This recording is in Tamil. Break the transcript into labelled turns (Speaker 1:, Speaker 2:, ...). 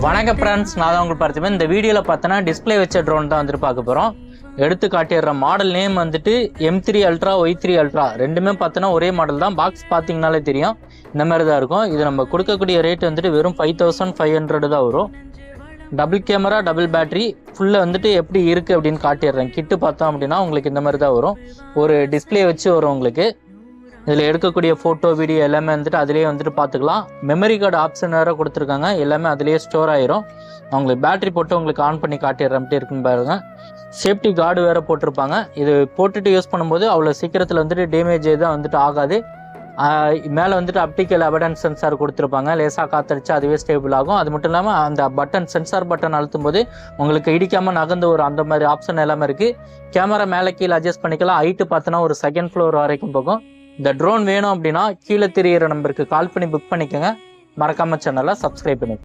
Speaker 1: வணக்கம் ஃப்ரெண்ட்ஸ், நான் தான் உங்களுக்கு பார்த்துப்பேன். இந்த வீடியோவில் பார்த்தோன்னா டிஸ்பிளே வச்ச ட்ரோன் தான் வந்துட்டு பார்க்க போகிறோம். எடுத்து காட்டிடுற மாடல் நேம் வந்துட்டு M3 Ultra Y3 Ultra ரெண்டுமே பார்த்தோன்னா ஒரே மாடல் தான். பாக்ஸ் பார்த்தீங்கனாலே தெரியும், இந்த மாதிரி தான் இருக்கும். இது நம்ம கொடுக்கக்கூடிய ரேட் வந்துட்டு வெறும் 5500 தான் வரும். டபுள் கேமரா, டபுள் பேட்டரி, ஃபுல்லாக வந்துட்டு எப்படி இருக்குது அப்படின்னு காட்டிடுறேன். கிட்டு பார்த்தோம் அப்படின்னா உங்களுக்கு இந்த மாதிரி தான் வரும். ஒரு டிஸ்பிளே வச்சு வரும் உங்களுக்கு. இதில் எடுக்கக்கூடிய ஃபோட்டோ, வீடியோ எல்லாமே வந்துட்டு அதிலே வந்துட்டு பார்த்துக்கலாம். மெமரி கார்டு ஆப்ஷன் வேறு கொடுத்துருக்காங்க, எல்லாமே அதிலேயே ஸ்டோர் ஆயிரும். அவங்களுக்கு பேட்டரி போட்டு உங்களுக்கு ஆன் பண்ணி காட்டிடுறேன் இருக்குன்னு பாருங்கள். சேஃப்டி கார்டு வேறு போட்டிருப்பாங்க. இது போட்டுட்டு யூஸ் பண்ணும்போது அவ்வளோ சீக்கிரத்தில் வந்துட்டு டேமேஜ் எதுவும் வந்துட்டு ஆகாது. மேலே வந்துட்டு ஆப்டிக்கல் அபடன்ஸ் சென்சார் கொடுத்துருப்பாங்க. லேசாக காற்றடிச்சு அதுவே ஸ்டேபிள் ஆகும். அது மட்டும் இல்லாமல் அந்த பட்டன், சென்சார் பட்டன் அழுத்தும் போது உங்களுக்கு இடிக்காமல் நகர்ந்து ஒரு அந்த மாதிரி ஆப்ஷன் எல்லாமே இருக்குது. கேமரா மேலே கீழே அட்ஜஸ்ட் பண்ணிக்கலாம். ஹைட்டு பார்த்தோன்னா ஒரு செகண்ட் ஃப்ளோர் வரைக்கும் போகும். இந்த ட்ரோன் வேணும் அப்படின்னா கீழே தெரியிற நம்பருக்கு கால் பண்ணி புக் பண்ணிக்கோங்க. மறக்காம சேனலை சப்ஸ்கிரைப் பண்ணி